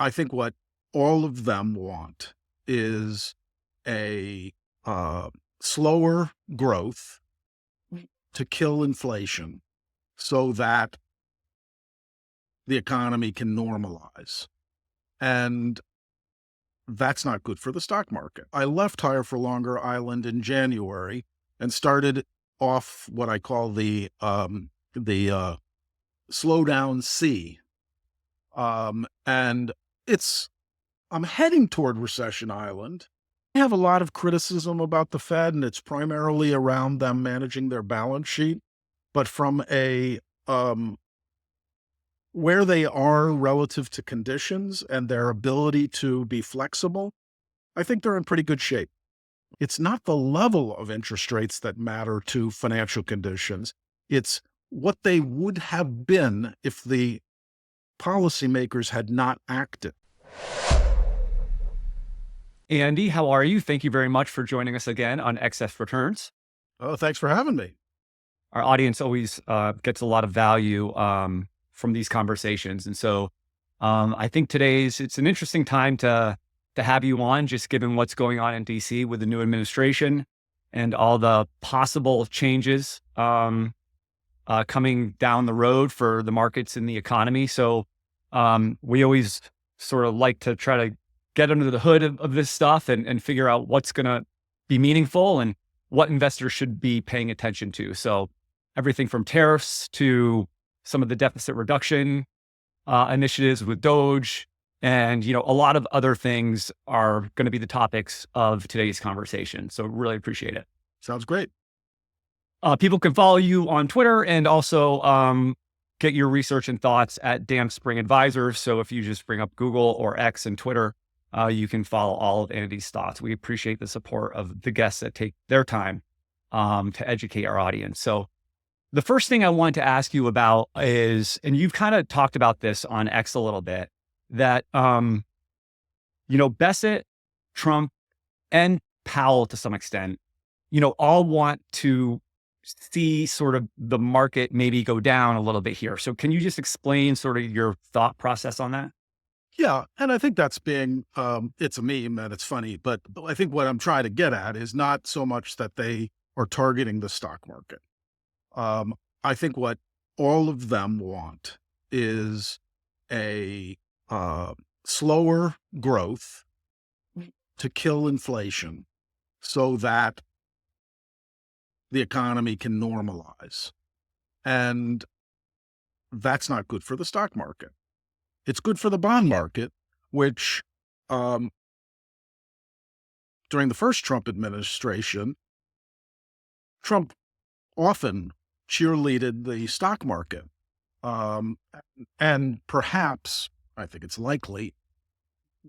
I think what all of them want is a slower growth to kill inflation so that the economy can normalize. And that's not good for the stock market. I left Higher for Longer Island in January and started off what I call the Slowdown Sea. And it's I'm heading toward Recession Island. I have a lot of criticism about the Fed, and it's primarily around them managing their balance sheet. But from a where they are relative to conditions and their ability to be flexible, I think they're in pretty good shape. It's not the level of interest rates that matter to financial conditions. It's what they would have been if the policymakers had not acted. Andy, how are you? Thank you very much for joining us again on Excess Returns. Oh, thanks for having me. Our audience always gets a lot of value from these conversations. And so I think it's an interesting time to have you on, just given what's going on in DC with the new administration and all the possible changes coming down the road for the markets and the economy. So we always sort of like to try to get under the hood of this stuff and figure out what's going to be meaningful and what investors should be paying attention to. So everything from tariffs to some of the deficit reduction initiatives with Doge, and a lot of other things are going to be the topics of today's conversation. So really appreciate it. Sounds great. People can follow you on Twitter and also get your research and thoughts at Dam Spring Advisors. So if you just bring up Google or X and Twitter, you can follow all of Andy's thoughts. We appreciate the support of the guests that take their time to educate our audience. So the first thing I want to ask you about is, and you've kind of talked about this on X a little bit, that, Bessant, Trump, and Powell to some extent, all want to see sort of the market maybe go down a little bit here. So can you just explain sort of your thought process on that? Yeah, and I think that's it's a meme and it's funny, but I think what I'm trying to get at is not so much that they are targeting the stock market. I think what all of them want is a slower growth to kill inflation so that the economy can normalize. And that's not good for the stock market. It's good for the bond market, which during the first Trump administration, Trump often cheerleaded the stock market. And perhaps, I think it's likely,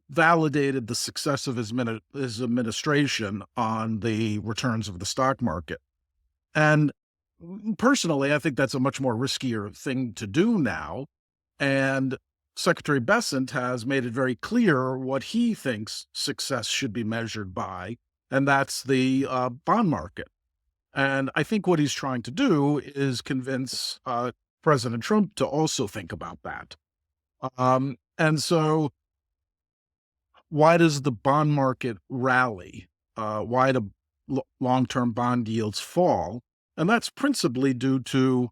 validated the success of his administration on the returns of the stock market. And personally, I think that's a much more riskier thing to do now. And Secretary Bessant has made it very clear what he thinks success should be measured by, and that's the bond market. And I think what he's trying to do is convince President Trump to also think about that. And so why does the bond market rally? Why do long-term bond yields fall? And that's principally due to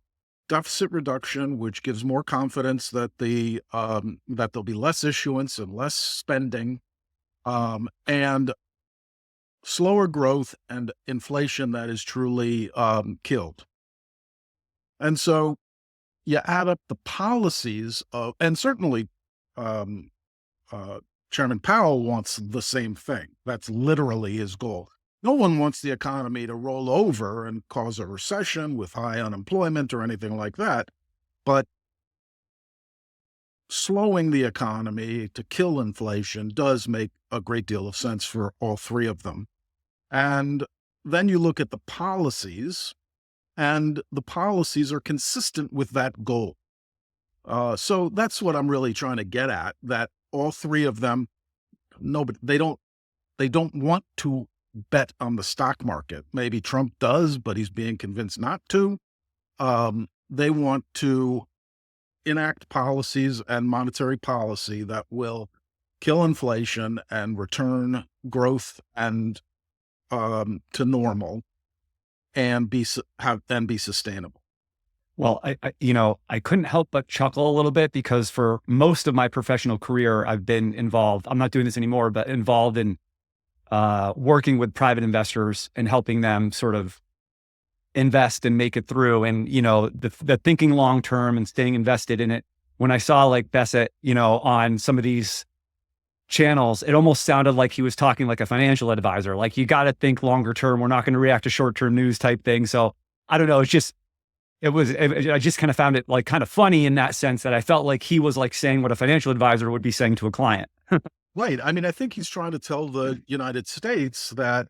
deficit reduction, which gives more confidence that that there'll be less issuance and less spending, and slower growth and inflation that is truly killed. And so you add up the policies of, and certainly Chairman Powell wants the same thing. That's literally his goal. No one wants the economy to roll over and cause a recession with high unemployment or anything like that. But slowing the economy to kill inflation does make a great deal of sense for all three of them. And then you look at the policies, and the policies are consistent with that goal. So that's what I'm really trying to get at, that all three of them, they don't want to bet on the stock market. Maybe Trump does, but he's being convinced not to. They want to enact policies and monetary policy that will kill inflation and return growth and to normal and be sustainable. Well, I couldn't help but chuckle a little bit because for most of my professional career, I've been involved. I'm not doing this anymore, but involved in working with private investors and helping them sort of invest and make it through. And the thinking long term and staying invested in it. When I saw like Bessant, on some of these channels, it almost sounded like he was talking like a financial advisor. Like, you got to think longer term. We're not going to react to short term news type thing. So I don't know. I just kind of found it like kind of funny in that sense that I felt like he was like saying what a financial advisor would be saying to a client. Right. I mean, I think he's trying to tell the United States that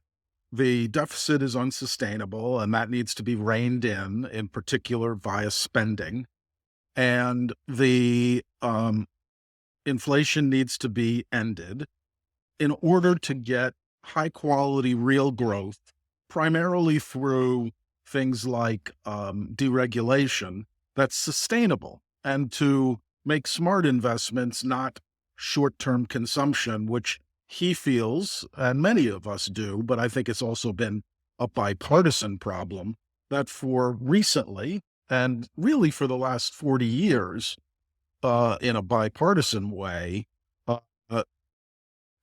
the deficit is unsustainable and that needs to be reined in particular via spending. And the inflation needs to be ended in order to get high quality real growth, primarily through things like deregulation that's sustainable, and to make smart investments, not short-term consumption, which he feels, and many of us do, but I think it's also been a bipartisan problem that for recently, and really for the last 40 years, in a bipartisan way, uh, uh,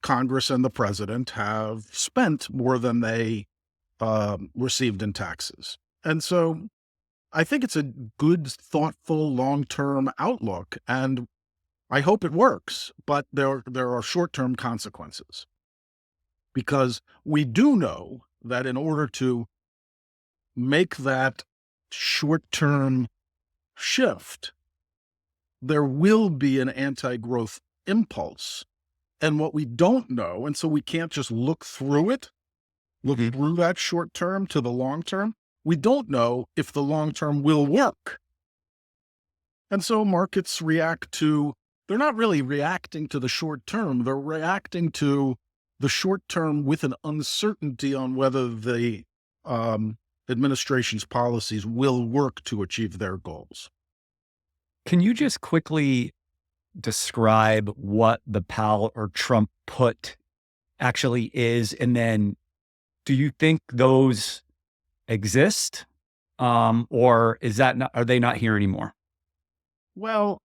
Congress and the president have spent more than they received in taxes. And so I think it's a good, thoughtful, long-term outlook, and I hope it works, but there are short-term consequences, because we do know that in order to make that short-term shift, there will be an anti-growth impulse. And what we don't know, and so we can't just look through it, look through that short term to the long term, we don't know if the long term will work. And so markets they're not really reacting to the short term, they're reacting to the short term with an uncertainty on whether the administration's policies will work to achieve their goals. Can you just quickly describe what the Powell or Trump put actually is? And then do you think those exist? Or are they not here anymore? Well,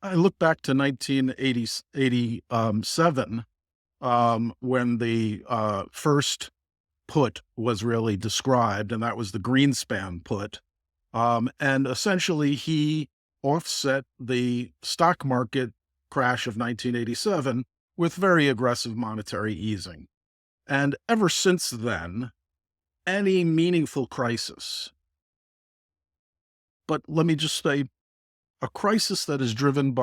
I look back to 1987, when the first put was really described, and that was the Greenspan put. And essentially, he offset the stock market crash of 1987 with very aggressive monetary easing. And ever since then, any meaningful crisis, but let me just say, a crisis that is driven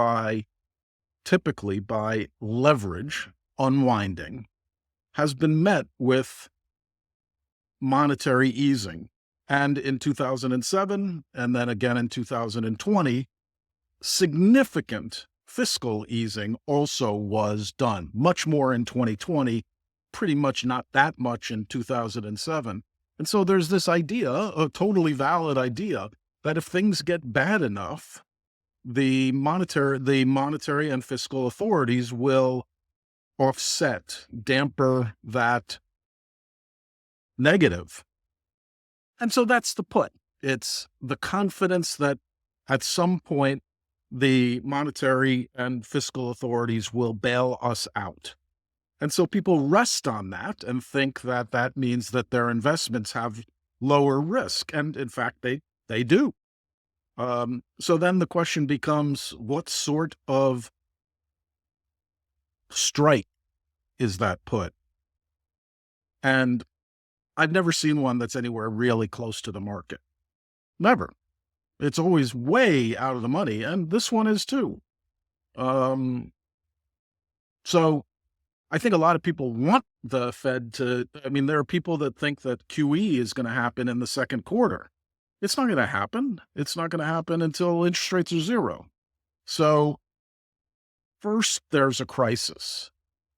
typically by leverage unwinding, has been met with monetary easing. And in 2007, and then again in 2020, significant fiscal easing also was done. Much more in 2020, pretty much not that much in 2007. And so there's this idea, a totally valid idea, that if things get bad enough, the monetary and fiscal authorities will damper that negative. And so that's the put. It's the confidence that at some point the monetary and fiscal authorities will bail us out. And so people rest on that and think that that means that their investments have lower risk. And in fact, they do. So then the question becomes, what sort of strike is that put? And I've never seen one that's anywhere really close to the market. Never. It's always way out of the money, and this one is too. So I think a lot of people want the Fed there are people that think that QE is going to happen in the second quarter. It's not going to happen. It's not going to happen until interest rates are zero. So first there's a crisis.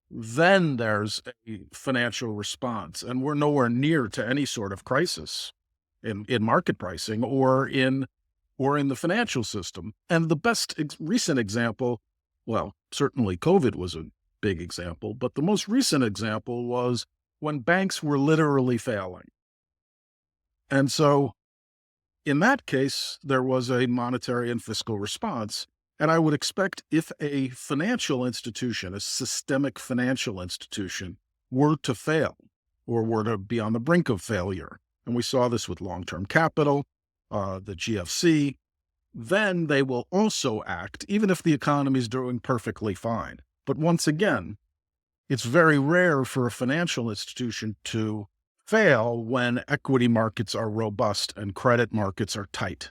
Then there's a financial response, and we're nowhere near to any sort of crisis in market pricing or in the financial system. And the best recent example, well, certainly COVID was big example, but the most recent example was when banks were literally failing. And so in that case, there was a monetary and fiscal response. And I would expect if a financial institution, a systemic financial institution, were to fail or were to be on the brink of failure, and we saw this with long-term capital, the GFC, then they will also act, even if the economy is doing perfectly fine. But once again, it's very rare for a financial institution to fail when equity markets are robust and credit markets are tight.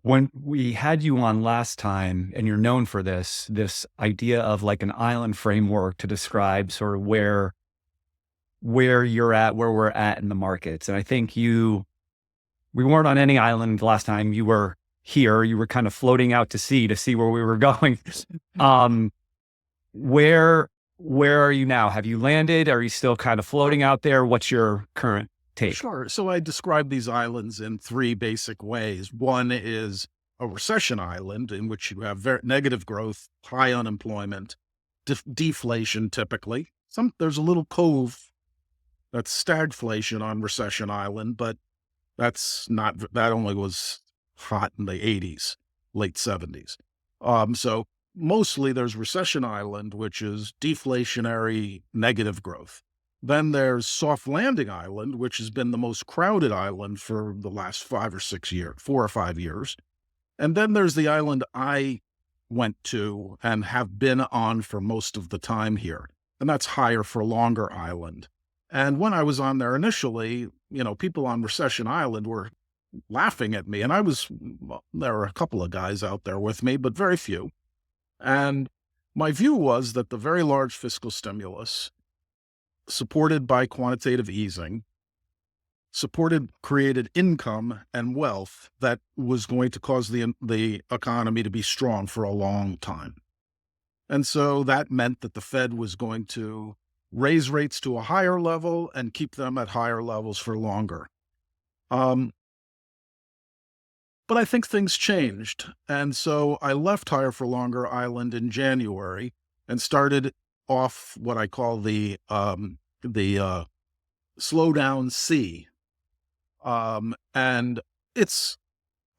When we had you on last time, and you're known for this idea of like an island framework to describe sort of where you're at, where we're at in the markets. And I think we weren't on any island last time. You were here. You were kind of floating out to sea to see where we were going. Where are you now? Have you landed? Are you still kind of floating out there? What's your current take? Sure. So I describe these islands in three basic ways. One is a recession island in which you have very negative growth, high unemployment, deflation typically. There's a little cove that's stagflation on Recession Island, but that only was hot in the 80s, late 70s. So mostly there's Recession Island, which is deflationary negative growth. Then there's Soft Landing Island, which has been the most crowded island for the last 4 or 5 years. And then there's the island I went to and have been on for most of the time here, and that's Higher for Longer Island. And when I was on there initially, people on Recession Island were laughing at me, and there were a couple of guys out there with me, but very few. And my view was that the very large fiscal stimulus, supported by quantitative easing, created income and wealth that was going to cause the economy to be strong for a long time. And so that meant that the Fed was going to raise rates to a higher level and keep them at higher levels for longer. But I think things changed. And so I left Higher for Longer Island in January and started off what I call the Slowdown Sea. And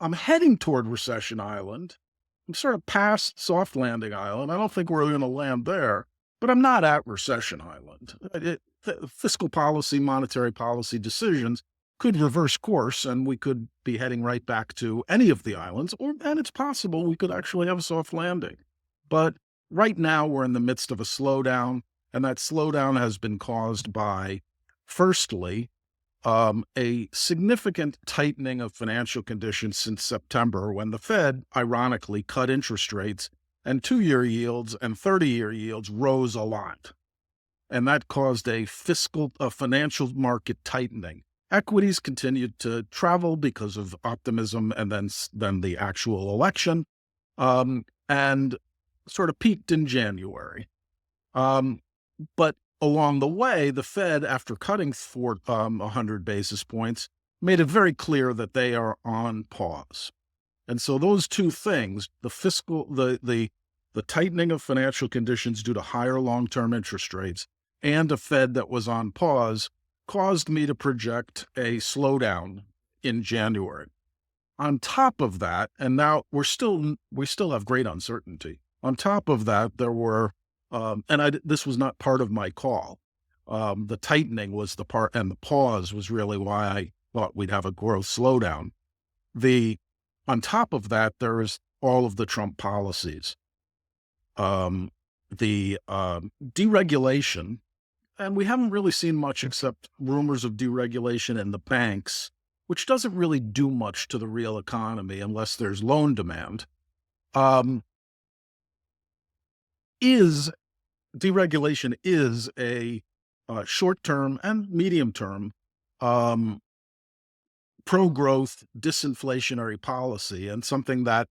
I'm heading toward Recession Island. I'm sort of past Soft Landing Island. I don't think we're going to land there, but I'm not at Recession Island. Fiscal policy, monetary policy decisions could reverse course, and we could be heading right back to any of the islands, and it's possible we could actually have a soft landing. But right now we're in the midst of a slowdown, and that slowdown has been caused by, firstly, a significant tightening of financial conditions since September, when the Fed, ironically, cut interest rates, and 2-year yields and 30-year yields rose a lot. And that caused a financial market tightening. Equities continued to travel because of optimism and then the actual election, and sort of peaked in January. But along the way, the Fed, after cutting 100 basis points, made it very clear that they are on pause. And so those two things, the tightening of financial conditions due to higher long-term interest rates and a Fed that was on pause, caused me to project a slowdown in January. On top of that, and now we still have great uncertainty. On top of that, there were, this was not part of my call. The tightening was the part, and the pause was really why I thought we'd have a growth slowdown. On top of that, there is all of the Trump policies. The deregulation, and we haven't really seen much except rumors of deregulation in the banks, which doesn't really do much to the real economy unless there's loan demand. Deregulation is a short-term and medium-term pro-growth disinflationary policy, and something that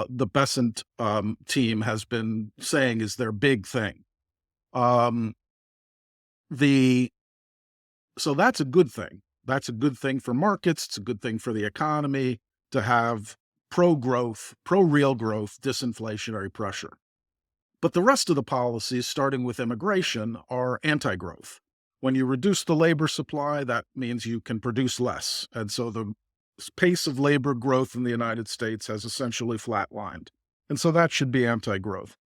the Bessant team has been saying is their big thing. So that's a good thing. That's a good thing for markets. It's a good thing for the economy to have pro-growth, pro-real growth, disinflationary pressure. But the rest of the policies, starting with immigration, are anti-growth. When you reduce the labor supply, that means you can produce less. And so the pace of labor growth in the United States has essentially flatlined. And so that should be anti-growth.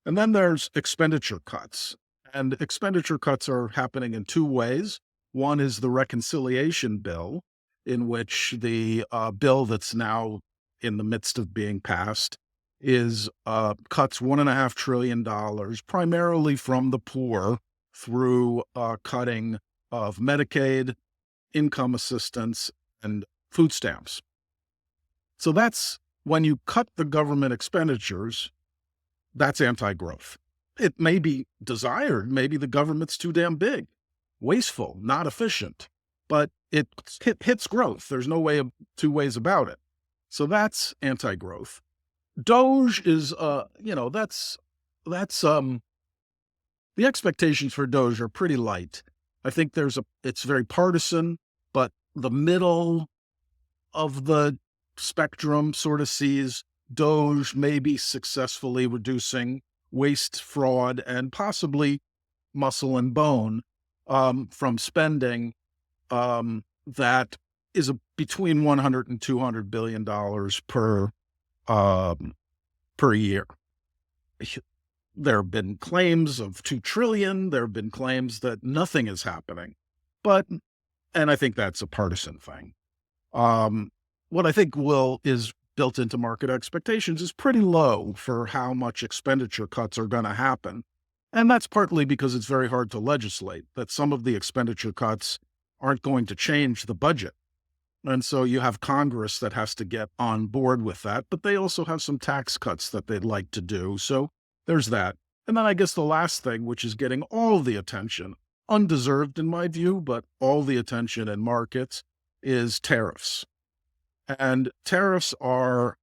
And then there's expenditure cuts. And expenditure cuts are happening in two ways. One is the reconciliation bill, in which the bill that's now in the midst of being passed is cuts $1.5 trillion, primarily from the poor through cutting of Medicaid, income assistance, and food stamps. So that's when you cut the government expenditures, that's anti-growth. It may be desired. Maybe the government's too damn big, wasteful, not efficient, but it hits growth. There's no way of two ways about it. So that's anti-growth. Doge is, the expectations for Doge are pretty light. I think it's very partisan, but the middle of the spectrum sort of sees Doge maybe successfully reducing waste, fraud, and possibly muscle and bone from spending that is between $100 and $200 billion per year. There have been claims of 2 trillion. There have been claims that nothing is happening, and I think that's a partisan thing. What I think is built into market expectations is pretty low for how much expenditure cuts are going to happen. And that's partly because it's very hard to legislate, that some of the expenditure cuts aren't going to change the budget. And so you have Congress that has to get on board with that, but they also have some tax cuts that they'd like to do. So there's that. And then I guess the last thing, which is getting all the attention, undeserved in my view, but all the attention in markets, is tariffs. And tariffs have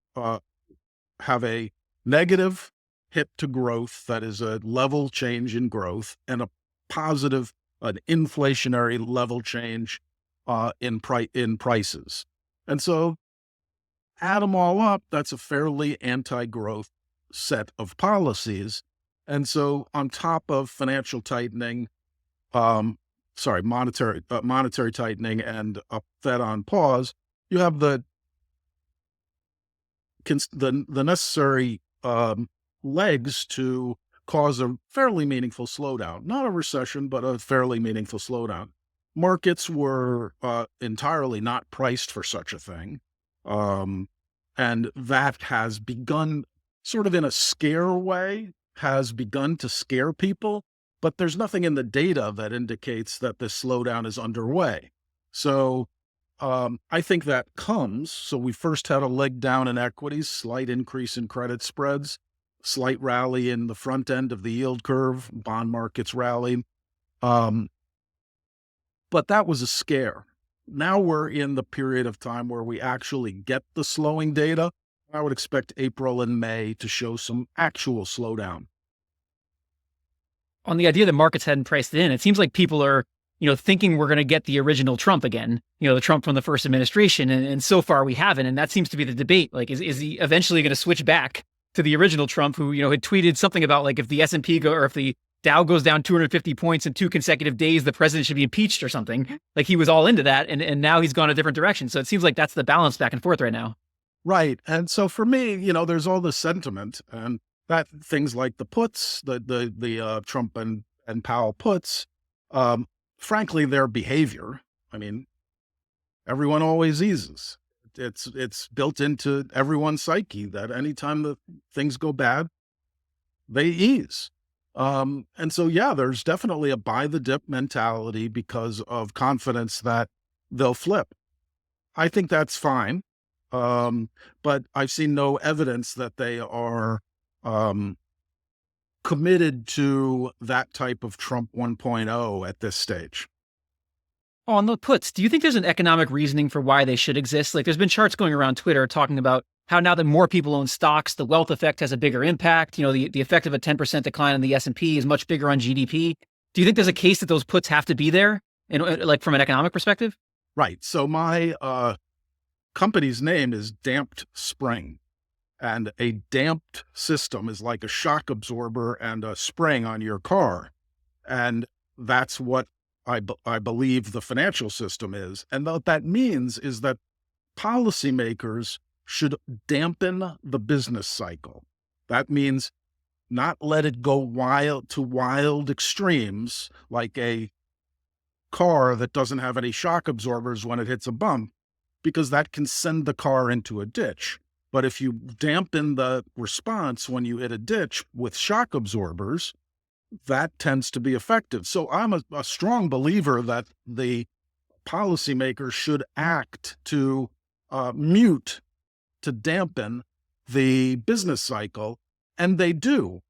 a negative hit to growth that is a level change in growth, and a positive, an inflationary level change in prices. And so add them all up, that's a fairly anti-growth set of policies. And so on top of financial tightening, monetary tightening and a Fed on pause, you have the necessary legs to cause a fairly meaningful slowdown. Not a recession, but a fairly meaningful slowdown. Markets were entirely not priced for such a thing. And that has begun, sort of in a scare way, has begun to scare people, but there's nothing in the data that indicates that this slowdown is underway. So I think that comes. So we first had a leg down in equities, slight increase in credit spreads, slight rally in the front end of the yield curve, bond markets rallied. But that was a scare. Now we're in the period of time where we actually get the slowing data. I would expect April and May to show some actual slowdown. On the idea that markets hadn't priced it in, it seems like people are, thinking we're going to get the original Trump again, the Trump from the first administration. And so far we haven't. And that seems to be the debate. Like, is he eventually going to switch back to the original Trump who, had tweeted something about, like, if the S&P or if the Dow goes down 250 points in 2 consecutive days, the president should be impeached or something. Like, he was all into that. And now he's gone a different direction. So it seems like that's the balance back and forth right now. Right. And so for me, there's all this sentiment, and that things like the puts, the Trump and Powell puts, frankly, their behavior, I mean, everyone always eases. It's built into everyone's psyche that anytime the things go bad, they ease. And so, yeah, there's definitely a buy the dip mentality because of confidence that they'll flip. I think that's fine. But I've seen no evidence that they are committed to that type of Trump 1.0 at this stage. On the puts, do you think there's an economic reasoning for why they should exist? Like, there's been charts going around Twitter talking about how now that more people own stocks, the wealth effect has a bigger impact. The effect of a 10% decline in the S&P is much bigger on GDP. Do you think there's a case that those puts have to be there, like from an economic perspective? Right. So my company's name is Damped Spring. And a damped system is like a shock absorber and a spring on your car. And that's what I believe the financial system is. And what that means is that policymakers should dampen the business cycle. That means not let it go wild extremes, like a car that doesn't have any shock absorbers when it hits a bump, because that can send the car into a ditch. But if you dampen the response when you hit a ditch with shock absorbers, that tends to be effective. So I'm a strong believer that the policymakers should act to dampen the business cycle, and they do.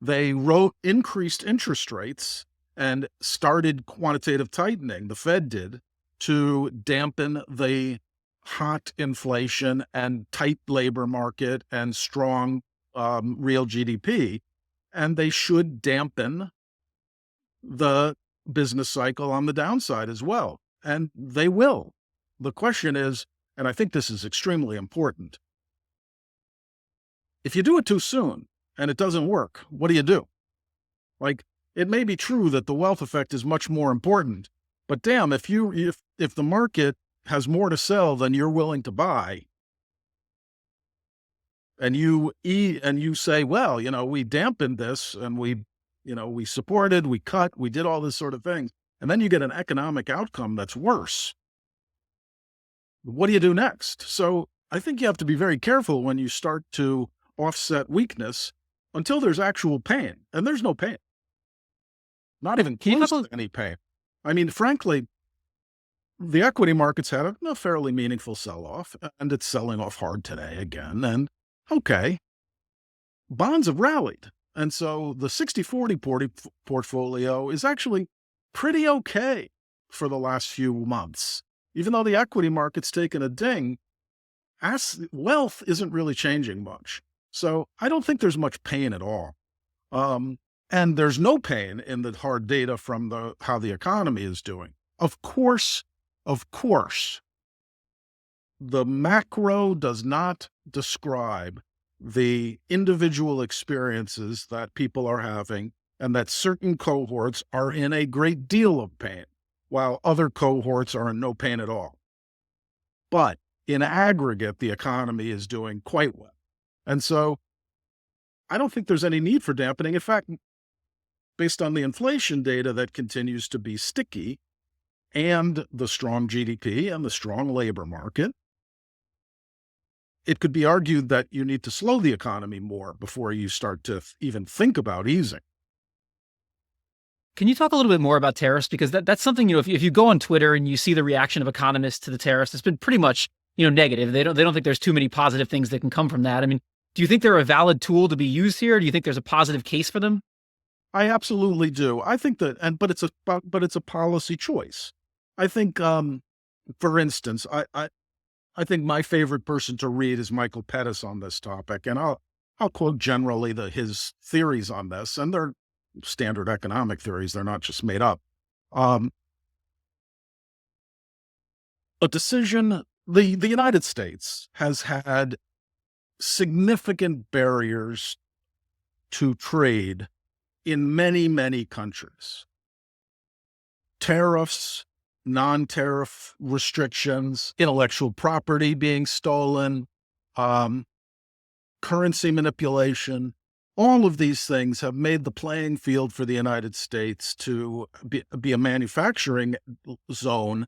They wrote increased interest rates and started quantitative tightening, the Fed did, to dampen the hot inflation and tight labor market and strong real GDP. And they should dampen the business cycle on the downside as well. And they will. The question is, and I think this is extremely important, if you do it too soon and it doesn't work, what do? Like, it may be true that the wealth effect is much more important, but damn, if the market has more to sell than you're willing to buy, and you say, well, we dampened this and we supported, we cut, we did all this sort of thing, and then you get an economic outcome that's worse. What do you do next? So I think you have to be very careful when you start to offset weakness until there's actual pain, and there's no pain. Not even close to any pain. I mean, frankly, the equity markets had a fairly meaningful sell-off, and it's selling off hard today again. And okay, bonds have rallied. And so the 60-40 portfolio is actually pretty okay for the last few months. Even though the equity market's taken a ding, wealth isn't really changing much. So I don't think there's much pain at all. And there's no pain in the hard data from how the economy is doing. Of course, the macro does not describe the individual experiences that people are having, and that certain cohorts are in a great deal of pain, while other cohorts are in no pain at all. But in aggregate, the economy is doing quite well. And so I don't think there's any need for dampening. In fact, based on the inflation data that continues to be sticky, and the strong GDP and the strong labor market, it could be argued that you need to slow the economy more before you start to even think about easing. Can you talk a little bit more about tariffs? Because that's something, if you go on Twitter and you see the reaction of economists to the tariffs, it's been pretty much, negative. They don't think there's too many positive things that can come from that. I mean, do you think they're a valid tool to be used here? Do you think there's a positive case for them? I absolutely do. I think that, but it's a policy choice. I think, for instance, I think my favorite person to read is Michael Pettis on this topic, and I'll quote generally his theories on this, and they're standard economic theories; they're not just made up. A decision. The United States has had significant barriers to trade in many, many countries. Tariffs, non-tariff restrictions, intellectual property being stolen, currency manipulation, all of these things have made the playing field for the United States to be a manufacturing zone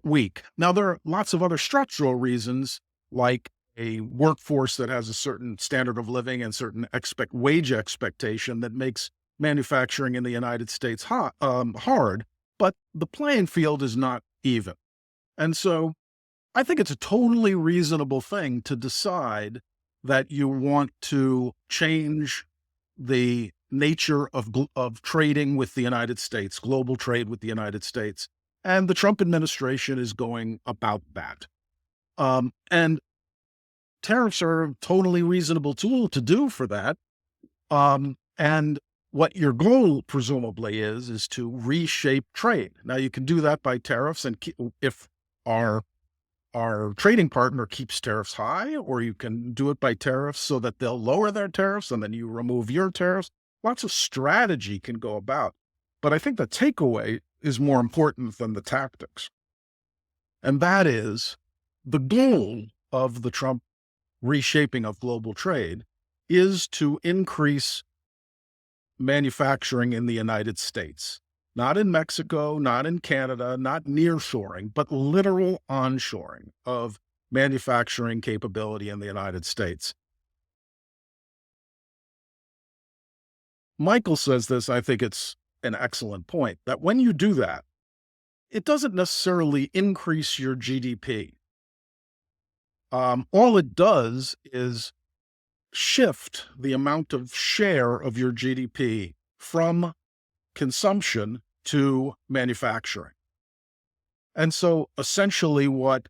weak. Now, there are lots of other structural reasons, like a workforce that has a certain standard of living and certain wage expectation that makes manufacturing in the United States hard. But the playing field is not even. And so I think it's a totally reasonable thing to decide that you want to change the nature of trading with the United States, global trade with the United States. And the Trump administration is going about that. And tariffs are a totally reasonable tool to do for that. And what your goal presumably is to reshape trade. Now, you can do that by tariffs, and if our our trading partner keeps tariffs high, or you can do it by tariffs so that they'll lower their tariffs and then you remove your tariffs. Lots of strategy can go about. But I think the takeaway is more important than the tactics. And that is the goal of the Trump reshaping of global trade is to increase manufacturing in the United States, not in Mexico, not in Canada, not nearshoring, but literal onshoring of manufacturing capability in the United States. Michael says this, I think it's an excellent point, that when you do that, it doesn't necessarily increase your GDP. All it does is shift the amount of share of your GDP from consumption to manufacturing. And so essentially what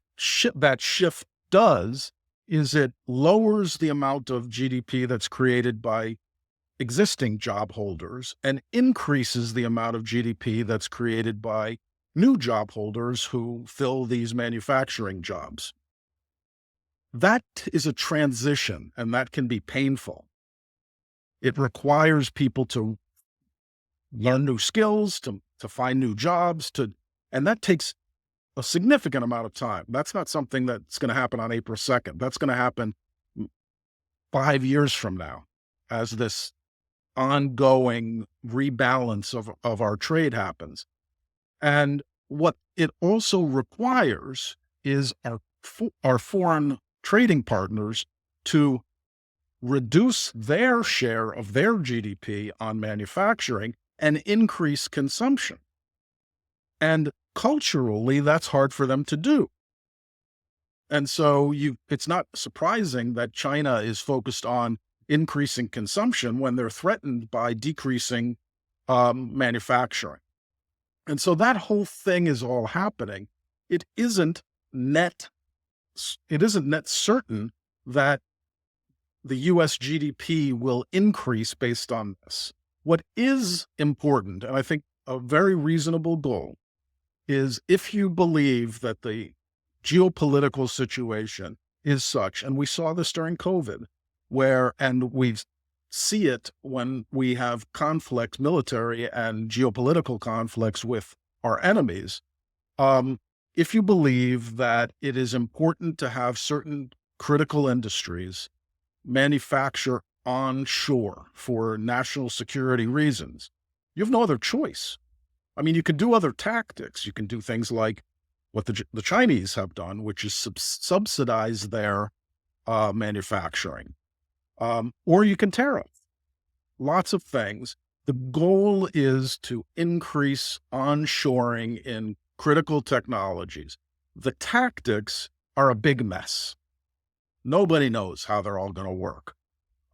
that shift does is it lowers the amount of GDP that's created by existing job holders and increases the amount of GDP that's created by new job holders who fill these manufacturing jobs. That is a transition, and that can be painful. It requires people to learn new skills, to find new jobs, and that takes a significant amount of time. That's not something that's going to happen on April 2nd. That's going to happen 5 years from now as this ongoing rebalance of our trade happens. And what it also requires is our foreign trading partners to reduce their share of their GDP on manufacturing and increase consumption. And culturally, that's hard for them to do. And so it's not surprising that China is focused on increasing consumption when they're threatened by decreasing manufacturing. And so that whole thing is all happening. It isn't net certain that the US GDP will increase based on this. What is important, and I think a very reasonable goal, is if you believe that the geopolitical situation is such, and we saw this during COVID, and we see it when we have conflict, military and geopolitical conflicts with our enemies. If you believe that it is important to have certain critical industries manufacture onshore for national security reasons, you have no other choice. I mean, you can do other tactics. You can do things like what the Chinese have done, which is subsidize their manufacturing. Or you can tariff. Lots of things. The goal is to increase onshoring in critical technologies. The tactics are a big mess. Nobody knows how they're all going to work.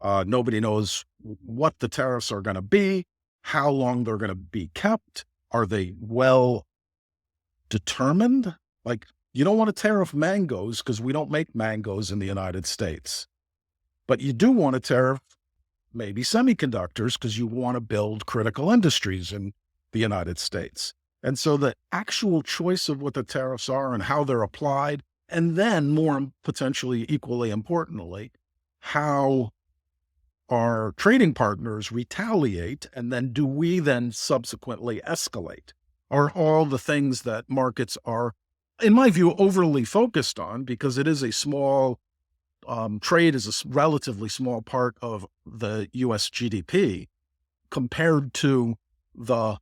Nobody knows what the tariffs are going to be, how long they're going to be kept. Are they well determined? Like, you don't want to tariff mangoes because we don't make mangoes in the United States. But you do want to tariff maybe semiconductors because you want to build critical industries in the United States. And so the actual choice of what the tariffs are and how they're applied, and then more potentially equally importantly, how our trading partners retaliate, and then do we then subsequently escalate, are all the things that markets are, in my view, overly focused on, because it is a small trade is a relatively small part of the U.S. GDP compared to the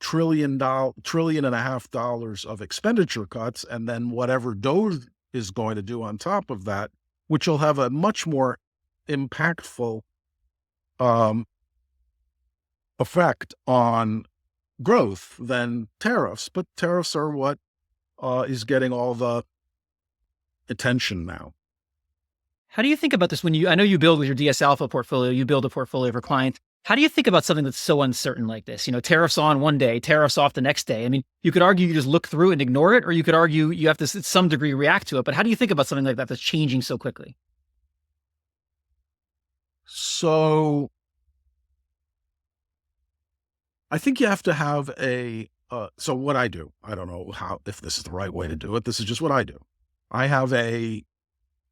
$1.5 trillion of expenditure cuts, and then whatever DOGE is going to do on top of that, which will have a much more impactful effect on growth than tariffs. But tariffs are what is getting all the attention now. How do you think about this I know you build with your DS Alpha portfolio, you build a portfolio for clients. How do you think about something that's so uncertain like this? Tariffs on one day, tariffs off the next day. I mean, you could argue you just look through it and ignore it, or you could argue you have to, to some degree, react to it. But how do you think about something like that that's changing so quickly? So I think you have to have so what I do, I don't know if this is the right way to do it. This is just what I do. I have a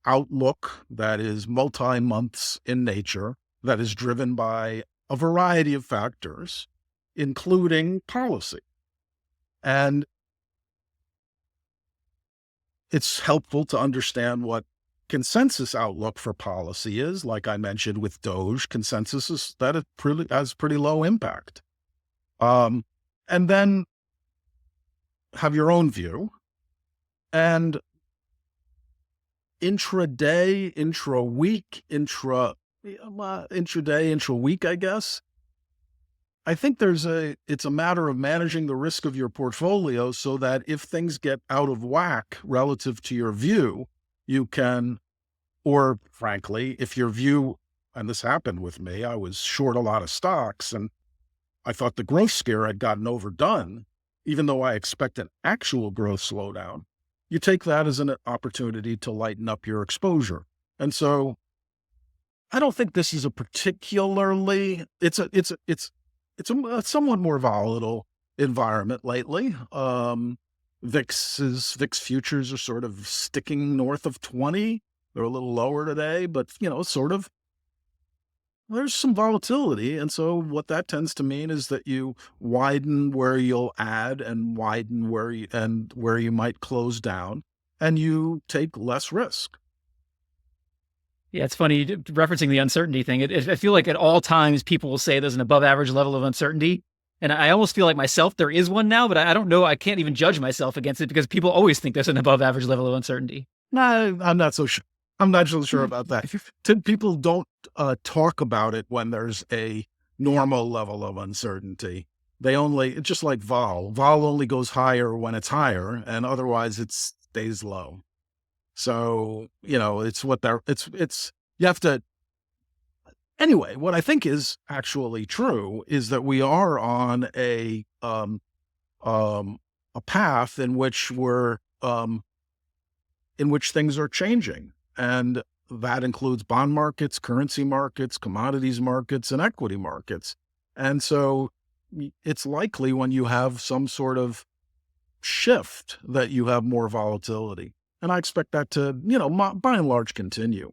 outlook that is multi-months in nature, that is driven by a variety of factors, including policy. And it's helpful to understand what consensus outlook for policy is. Like I mentioned with Doge, consensus is that it has pretty low impact. And then have your own view. And intraday, intra-week, intraday, intra-week, I guess. I think it's a matter of managing the risk of your portfolio so that if things get out of whack relative to your view, you can, or frankly, if your view, and this happened with me, I was short a lot of stocks and I thought the growth scare had gotten overdone, even though I expect an actual growth slowdown. You take that as an opportunity to lighten up your exposure. And so I don't think this is a particularly, it's a somewhat more volatile environment lately. VIX futures are sort of sticking north of 20. They're a little lower today, but sort of, there's some volatility. And so what that tends to mean is that you widen where you'll add and widen where you might close down, and you take less risk. Yeah, it's funny referencing the uncertainty thing. I feel like at all times people will say there's an above average level of uncertainty. And I almost feel like myself, there is one now, but I don't know. I can't even judge myself against it because people always think there's an above average level of uncertainty. No, I'm not so sure. I'm not so sure about that. People don't talk about it when there's a normal level of uncertainty. It's just like vol. Vol only goes higher when it's higher, and otherwise it stays low. So, it's you have to, anyway, what I think is actually true is that we are on a path in which in which things are changing. And that includes bond markets, currency markets, commodities markets, and equity markets. And so it's likely when you have some sort of shift that you have more volatility. And I expect that to, by and large, continue.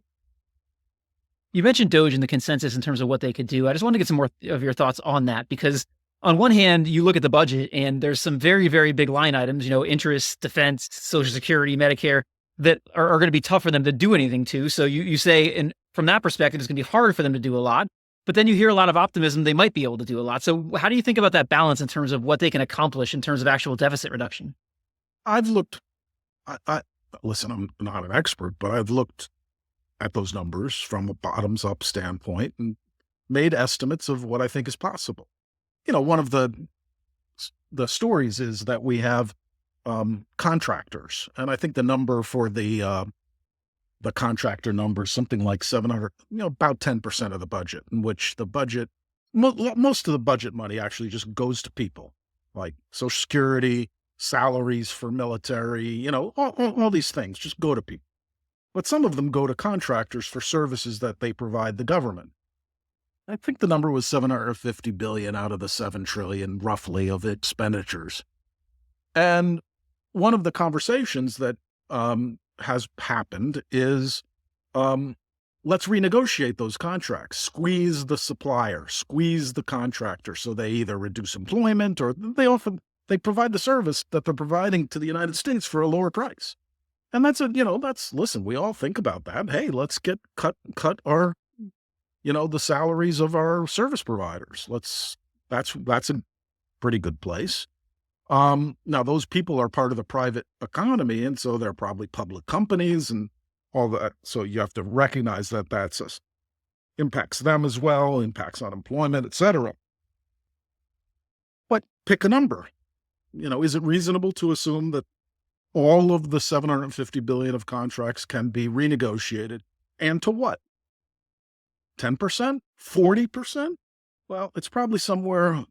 You mentioned Doge and the consensus in terms of what they could do. I just want to get some more of your thoughts on that, because on one hand, you look at the budget and there's some very, very big line items, interest, defense, Social Security, Medicare, that are going to be tough for them to do anything to. So you say, and from that perspective, it's going to be hard for them to do a lot. But then you hear a lot of optimism they might be able to do a lot. So how do you think about that balance in terms of what they can accomplish in terms of actual deficit reduction? I've looked, listen, I'm not an expert, but I've looked at those numbers from a bottoms up standpoint and made estimates of what I think is possible. One of the stories is that we have contractors, and I think the number for the contractor number is something like 700, about 10% of the budget, in which the budget, most of the budget money actually just goes to people, like Social Security, salaries for military, all these things just go to people. But some of them go to contractors for services that they provide the government. I think the number was 750 billion out of the 7 trillion roughly of expenditures. And one of the conversations that has happened is, let's renegotiate those contracts, squeeze the supplier, squeeze the contractor, so they either reduce employment or they provide the service that they're providing to the United States for a lower price. And listen, we all think about that. Hey, let's cut our, the salaries of our service providers. That's a pretty good place. Now those people are part of the private economy, and so they're probably public companies and all that. So you have to recognize that impacts them as well, impacts on employment, et cetera. But pick a number. Is it reasonable to assume that all of the 750 billion of contracts can be renegotiated? And to what? 10%? 40%? Well, it's probably somewhere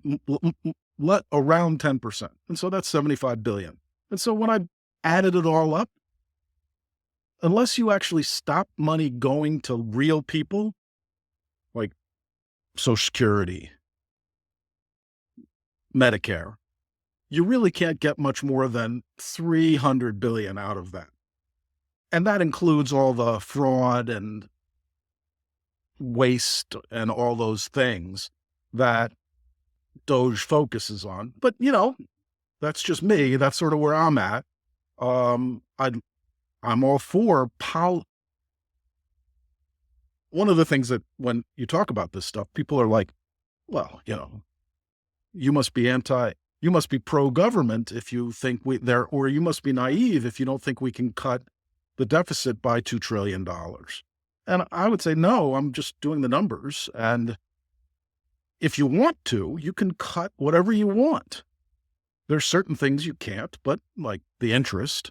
around 10%. And so that's 75 billion. And so when I added it all up, unless you actually stop money going to real people, like Social Security, Medicare, you really can't get much more than 300 billion out of that. And that includes all the fraud and waste and all those things that Doge focuses on. But, that's just me. That's sort of where I'm at. I'm all for Powell. One of the things that when you talk about this stuff, people are like, well, you must be you must be pro-government if you think or you must be naive if you don't think we can cut the deficit by $2 trillion. And I would say, no, I'm just doing the numbers. And if you want to, you can cut whatever you want. There's certain things you can't, but like the interest,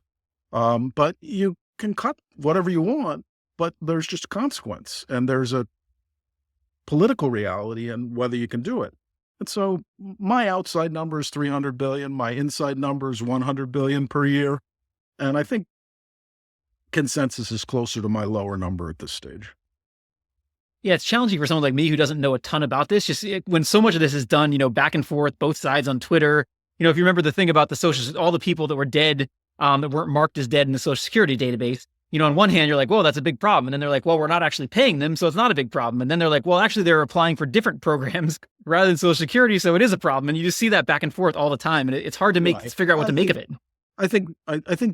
but you can cut whatever you want, but there's just a consequence and there's a political reality and whether you can do it. And so my outside number is 300 billion. My inside number is 100 billion per year. And I think consensus is closer to my lower number at this stage. Yeah, it's challenging for someone like me who doesn't know a ton about this. When so much of this is done, back and forth, both sides on Twitter. If you remember the thing about all the people that were dead, that weren't marked as dead in the Social Security database. On one hand, you're like, well, that's a big problem. And then they're like, well, we're not actually paying them, so it's not a big problem. And then they're like, well, actually, they're applying for different programs rather than Social Security, so it is a problem. And you just see that back and forth all the time. And it's hard to figure out what to make of it. I think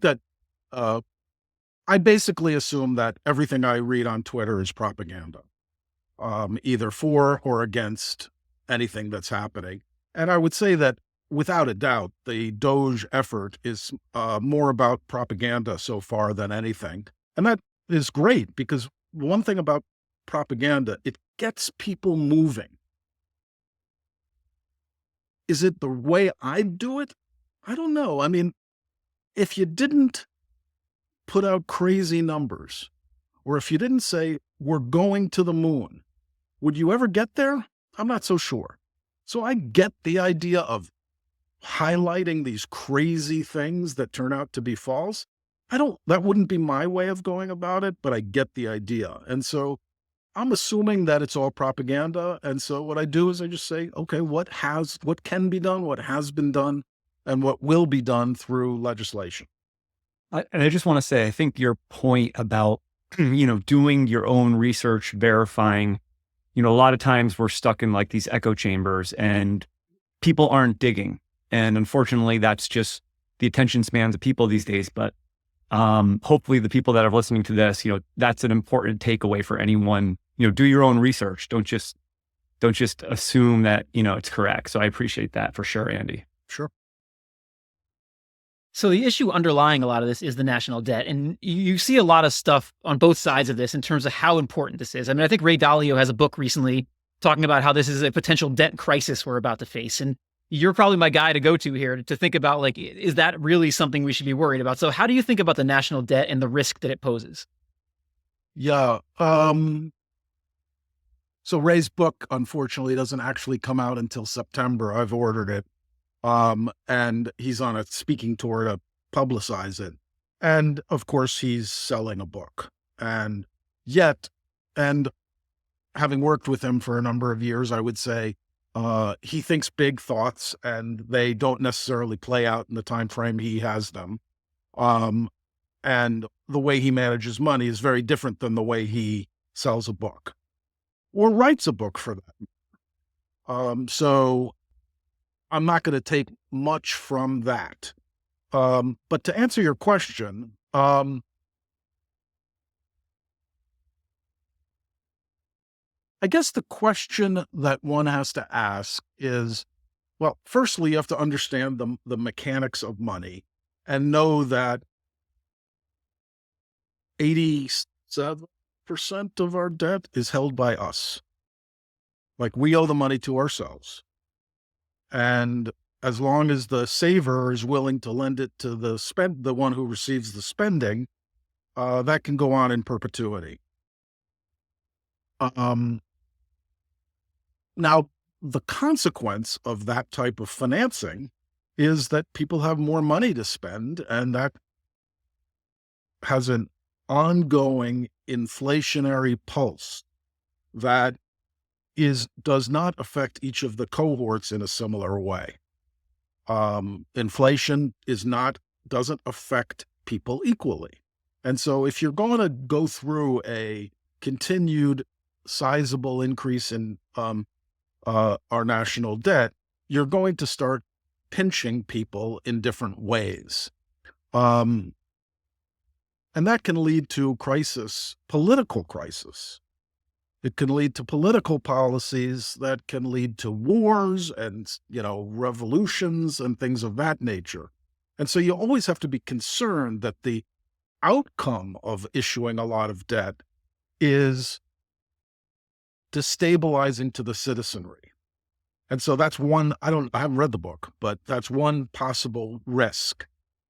that I basically assume that everything I read on Twitter is propaganda, either for or against anything that's happening. And I would say that without a doubt, the Doge effort is more about propaganda so far than anything. And that is great because one thing about propaganda, it gets people moving. Is it the way I'd do it? I don't know. I mean, if you didn't put out crazy numbers, or if you didn't say, we're going to the moon, would you ever get there? I'm not so sure. So I get the idea of highlighting these crazy things that turn out to be false. That wouldn't be my way of going about it, but I get the idea. And so I'm assuming that it's all propaganda. And so what I do is I just say, okay, what can be done, what has been done, and what will be done through legislation. And I just want to say, I think your point about, doing your own research, verifying, a lot of times we're stuck in like these echo chambers and people aren't digging. And unfortunately, that's just the attention spans of people these days. But hopefully the people that are listening to this, that's an important takeaway for anyone. Do your own research. Don't just assume that, it's correct. So I appreciate that for sure, Andy. Sure. So the issue underlying a lot of this is the national debt. And you see a lot of stuff on both sides of this in terms of how important this is. I mean, I think Ray Dalio has a book recently talking about how this is a potential debt crisis we're about to face. And you're probably my guy to go to here to think about, like, is that really something we should be worried about? So how do you think about the national debt and the risk that it poses? Yeah. So Ray's book, unfortunately, doesn't actually come out until September. I've ordered it. And he's on a speaking tour to publicize it. And of course, he's selling a book. And having worked with him for a number of years, I would say, he thinks big thoughts and they don't necessarily play out in the time frame he has them. And the way he manages money is very different than the way he sells a book or writes a book for that. So I'm not going to take much from that. But to answer your question, I guess the question that one has to ask is, well, firstly, you have to understand the mechanics of money and know that 87% of our debt is held by us. Like, we owe the money to ourselves. And as long as the saver is willing to lend it to the one who receives the spending, that can go on in perpetuity. Now, the consequence of that type of financing is that people have more money to spend, and that has an ongoing inflationary pulse that does not affect each of the cohorts in a similar way. Inflation doesn't affect people equally. And so if you're going to go through a continued sizable increase in our national debt, you're going to start pinching people in different ways. And that can lead to political crisis. It can lead to political policies that can lead to wars and, revolutions and things of that nature. And so you always have to be concerned that the outcome of issuing a lot of debt is destabilizing to the citizenry. And so that's one, I haven't read the book, but that's one possible risk.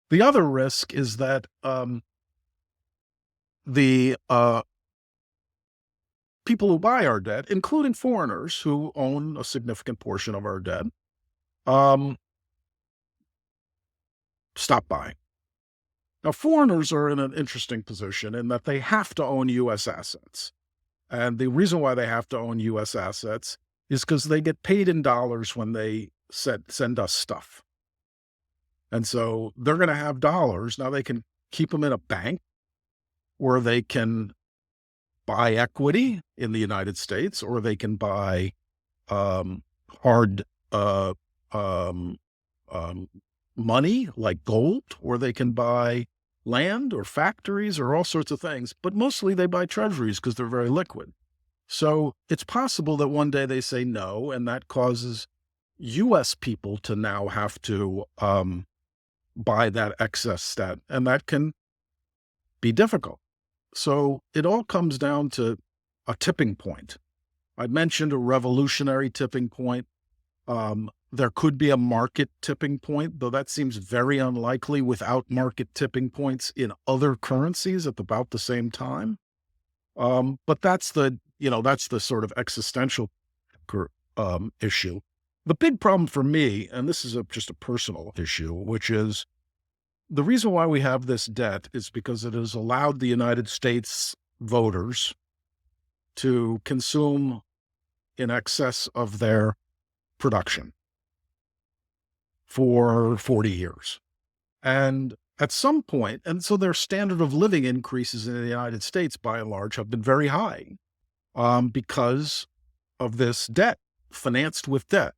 The other risk is that the people who buy our debt, including foreigners who own a significant portion of our debt, stop buying. Now, foreigners are in an interesting position in that they have to own U.S. assets. And the reason why they have to own U.S. assets is because they get paid in dollars when they send us stuff. And so they're going to have dollars. Now they can keep them in a bank, or they can buy equity in the United States, or they can buy hard money like gold, or they can buy land or factories or all sorts of things. But mostly they buy treasuries because they're very liquid. So it's possible that one day they say no, and that causes U.S. people to now have to buy that excess debt, and that can be difficult. So it all comes down to a tipping point. I mentioned a revolutionary tipping point. There could be a market tipping point, though that seems very unlikely without market tipping points in other currencies at about the same time. But that's the sort of existential issue. The big problem for me, and this is just a personal issue, which is the reason why we have this debt is because it has allowed the United States voters to consume in excess of their production for 40 years. And at some point, and so their standard of living increases in the United States, by and large, have been very high because of this debt, financed with debt.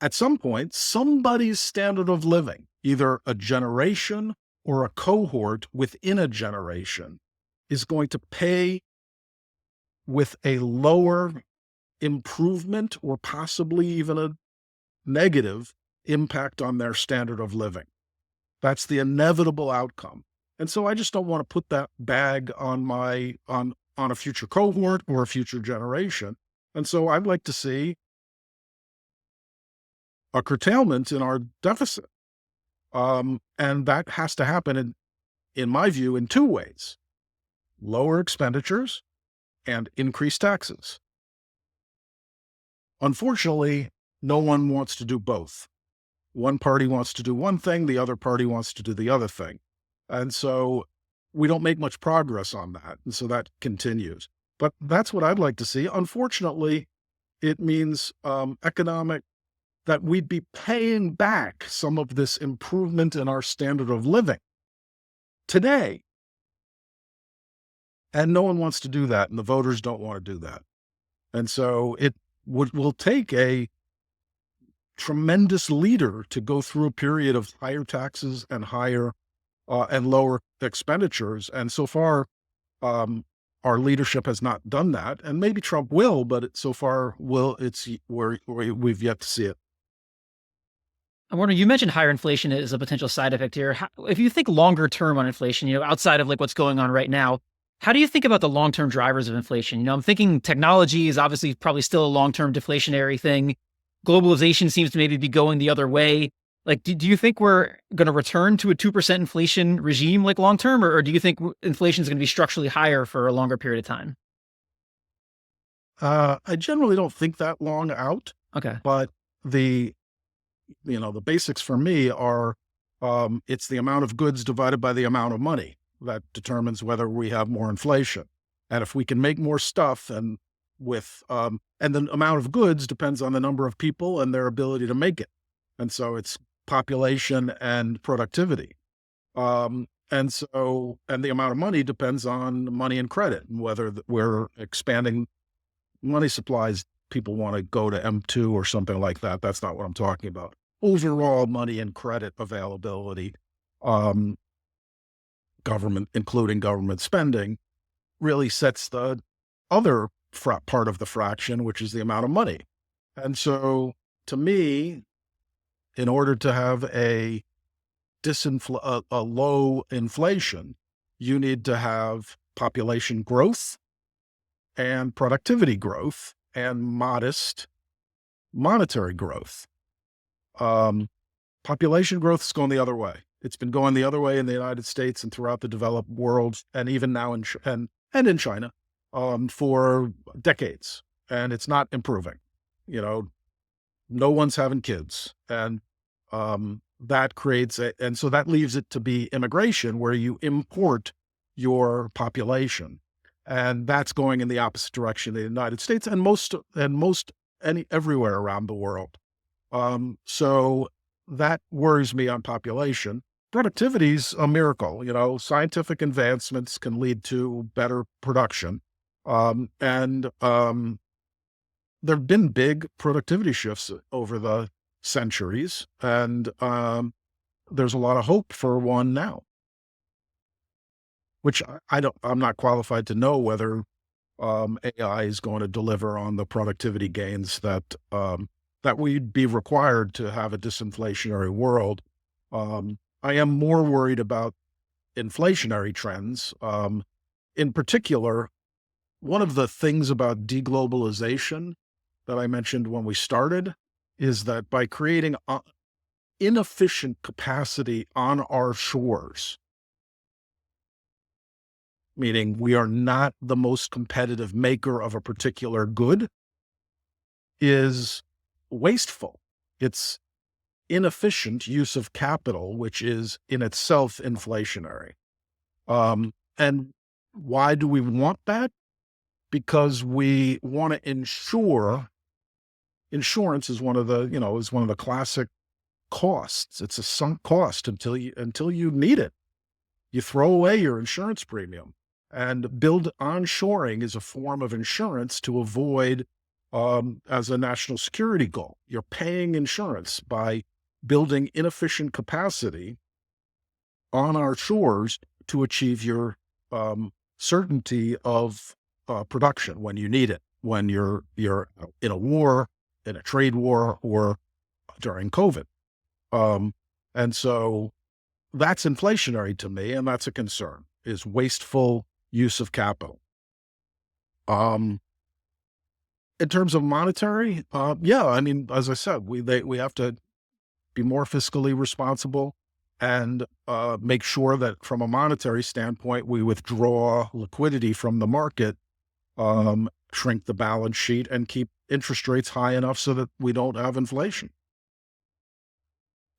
At some point, somebody's standard of living, either a generation or a cohort within a generation, is going to pay with a lower improvement or possibly even a negative impact on their standard of living. That's the inevitable outcome. And so I just don't want to put that bag on a future cohort or a future generation. And so I'd like to see a curtailment in our deficit. And that has to happen, in my view, in two ways: lower expenditures and increased taxes. Unfortunately, no one wants to do both. One party wants to do one thing, the other party wants to do the other thing. And so we don't make much progress on that. And so that continues. But that's what I'd like to see. Unfortunately, it means that we'd be paying back some of this improvement in our standard of living today. And no one wants to do that, and the voters don't want to do that. And so it will take a tremendous leader to go through a period of higher taxes and higher and lower expenditures. And so far, our leadership has not done that. And maybe Trump will, but so far we've yet to see it. I wonder, you mentioned higher inflation as a potential side effect here. If you think longer term on inflation, outside of like what's going on right now, how do you think about the long-term drivers of inflation? I'm thinking technology is obviously probably still a long-term deflationary thing. Globalization seems to maybe be going the other way. Like, do you think we're going to return to a 2% inflation regime like long-term, or do you think inflation is going to be structurally higher for a longer period of time? I generally don't think that long out. Okay. But the basics for me are it's the amount of goods divided by the amount of money that determines whether we have more inflation. And if we can make more stuff and the amount of goods depends on the number of people and their ability to make it. And so it's population and productivity. And the amount of money depends on money and credit, and whether we're expanding money supplies. People want to go to M2 or something like that. That's not what I'm talking about. Overall money and credit availability, um, including government spending, really sets the other part of the fraction, which is the amount of money. And so, to me, in order to have a low inflation, you need to have population growth and productivity growth and modest monetary growth. Population growth is going the other way. It's been going the other way in the United States and throughout the developed world, and even now in China, for decades, and it's not improving. No one's having kids, and that creates and so that leaves it to be immigration, where you import your population, and that's going in the opposite direction in the United States and everywhere around the world. So that worries me on population. Productivity's a miracle. Scientific advancements can lead to better production. There've been big productivity shifts over the centuries, and there's a lot of hope for one now, which I'm not qualified to know whether AI is going to deliver on the productivity gains that we'd be required to have a disinflationary world. I am more worried about inflationary trends. In particular, one of the things about deglobalization that I mentioned when we started is that by creating inefficient capacity on our shores, meaning we are not the most competitive maker of a particular good, is wasteful. It's inefficient use of capital, which is in itself inflationary. And why do we want that? Because we want to ensure. Insurance is one of the classic costs. It's a sunk cost until you need it. You throw away your insurance premium, and onshoring is a form of insurance to avoid, as a national security goal. You're paying insurance by building inefficient capacity on our shores to achieve your certainty of production when you need it, when you're in a war, in a trade war, or during COVID. And so that's inflationary to me, and that's a concern, is wasteful use of capital. In terms of monetary, as I said, we have to be more fiscally responsible and make sure that from a monetary standpoint, we withdraw liquidity from the market, shrink the balance sheet, and keep interest rates high enough so that we don't have inflation.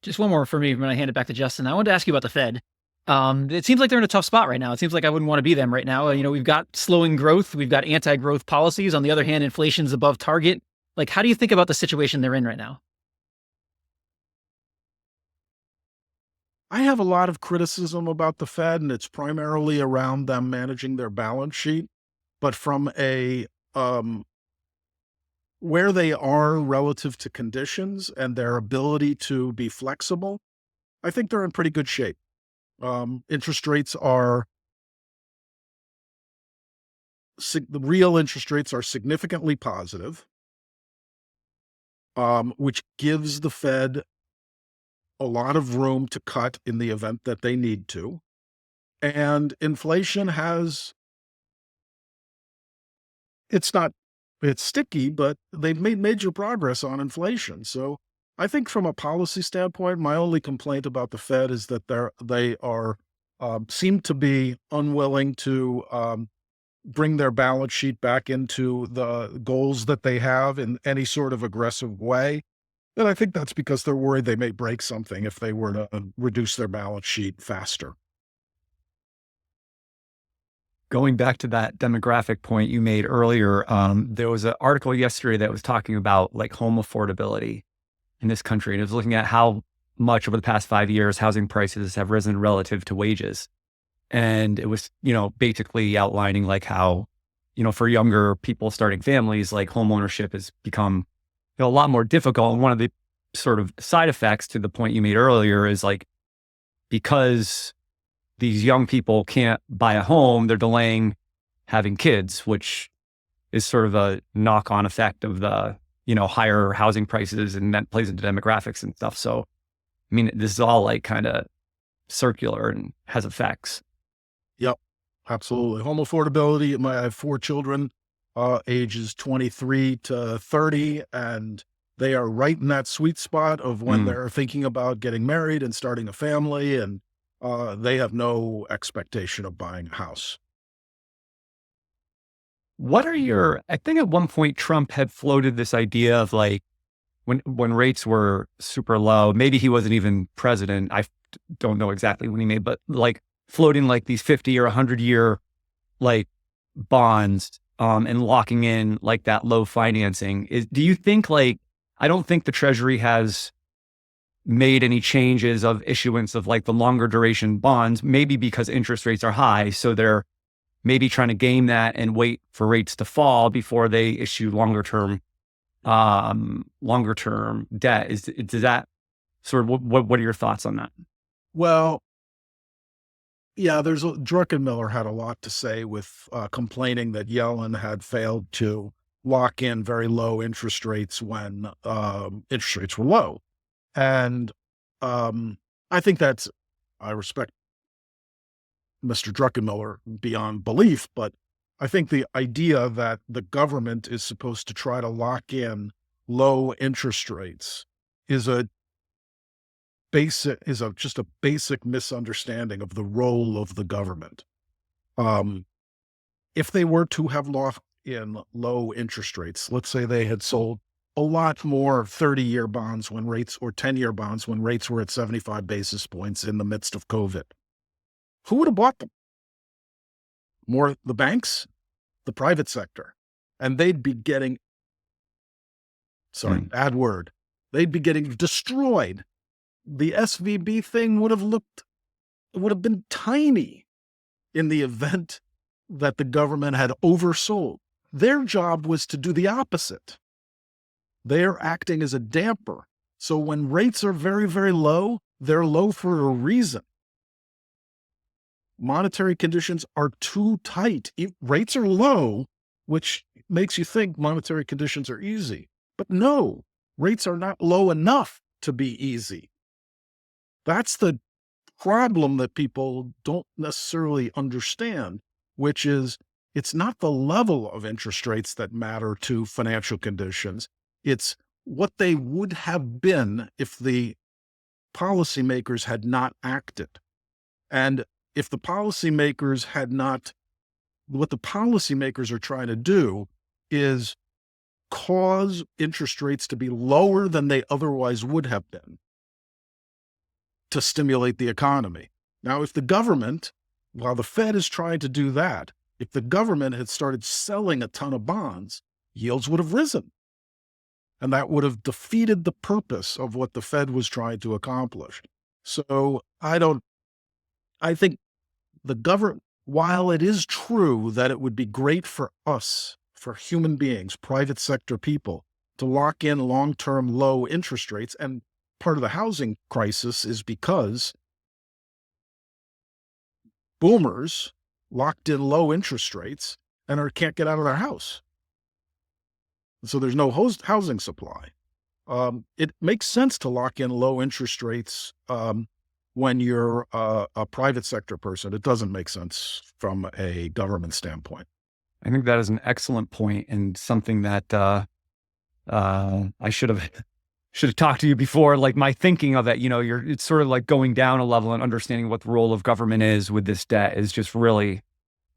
Just one more for me when I hand it back to Justin. I wanted to ask you about the Fed. It seems like they're in a tough spot right now. It seems like I wouldn't want to be them right now. We've got slowing growth. We've got anti-growth policies. On the other hand, inflation's above target. Like, how do you think about the situation they're in right now? I have a lot of criticism about the Fed, and it's primarily around them managing their balance sheet. But from where they are relative to conditions and their ability to be flexible, I think they're in pretty good shape. Interest rates are the real interest rates are significantly positive, which gives the Fed a lot of room to cut in the event that they need to. And inflation it's sticky, but they've made major progress on inflation. So I think from a policy standpoint, my only complaint about the Fed is that they seem to be unwilling to bring their balance sheet back into the goals that they have in any sort of aggressive way. And I think that's because they're worried they may break something if they were to reduce their balance sheet faster. Going back to that demographic point you made earlier, there was an article yesterday that was talking about like home affordability in this country. And it was looking at how much over the past 5 years, housing prices have risen relative to wages. And it was, basically outlining like how, for younger people starting families, like home ownership has become a lot more difficult. And one of the sort of side effects to the point you made earlier is like, because these young people can't buy a home, they're delaying having kids, which is sort of a knock-on effect of the, higher housing prices, and that plays into demographics and stuff. So, I mean, this is all like kind of circular and has effects. Yep, absolutely. Home affordability. I have 4 children, ages 23 to 30, and they are right in that sweet spot of when they're thinking about getting married and starting a family, and they have no expectation of buying a house. I think at one point Trump had floated this idea of like, when rates were super low, maybe he wasn't even president. I don't know exactly when he made, but like floating like these 50 or 100-year like bonds, and locking in like that low financing. Do you think like, I don't think the Treasury has made any changes of issuance of like the longer duration bonds, maybe because interest rates are high. So they're maybe trying to game that and wait for rates to fall before they issue longer term debt. Does that sort of, what are your thoughts on that? Well, yeah, Druckenmiller had a lot to say with complaining that Yellen had failed to lock in very low interest rates when interest rates were low. And I think I respect Mr. Druckenmiller beyond belief, but I think the idea that the government is supposed to try to lock in low interest rates is just a basic misunderstanding of the role of the government. If they were to have locked in low interest rates, let's say they had sold a lot more 30-year bonds or 10-year bonds when rates were at 75 basis points in the midst of COVID, who would have bought them? More the banks, the private sector, and they'd be getting, bad word, they'd be getting destroyed. The SVB thing would have been tiny in the event that the government had oversold. Their job was to do the opposite. They're acting as a damper. So when rates are very, very low, they're low for a reason. Monetary conditions are too tight. Rates are low, which makes you think monetary conditions are easy. But no, rates are not low enough to be easy. That's the problem that people don't necessarily understand, which is it's not the level of interest rates that matter to financial conditions. It's what they would have been if the policymakers had not acted. And if the policymakers had not, what the policymakers are trying to do is cause interest rates to be lower than they otherwise would have been to stimulate the economy. Now, if the government, while the Fed is trying to do that, if the government had started selling a ton of bonds, yields would have risen. And that would have defeated the purpose of what the Fed was trying to accomplish. So I think the government, while it is true that it would be great for us, for human beings, private sector people, to lock in long-term low interest rates, and part of the housing crisis is because boomers locked in low interest rates and can't get out of their house. So there's no housing supply. It makes sense to lock in low interest rates when you're a private sector person. It doesn't make sense from a government standpoint. I think that is an excellent point, and something that I should have talked to you before. Like my thinking of it, it's sort of like going down a level and understanding what the role of government is with this debt is just really,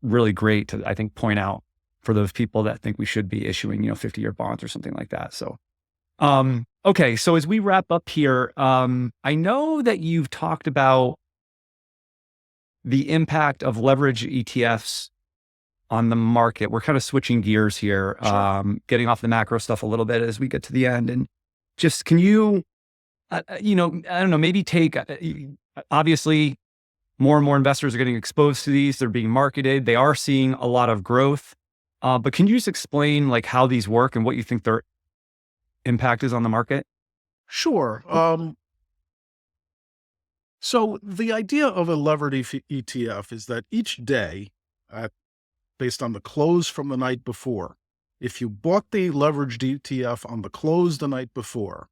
really great to, I think, point out for those people that think we should be issuing, 50-year bonds or something like that. So, okay. So as we wrap up here, I know that you've talked about the impact of leverage ETFs on the market. We're kind of switching gears here, Sure. Getting off the macro stuff a little bit as we get to the end. And just, can you I don't know, maybe obviously more and more investors are getting exposed to these. They're being marketed. They are seeing a lot of growth. But can you just explain like how these work and what you think their impact is on the market? Sure. So the idea of a levered ETF is that each day, based on the close from the night before, if you bought the leveraged ETF on the close the night before,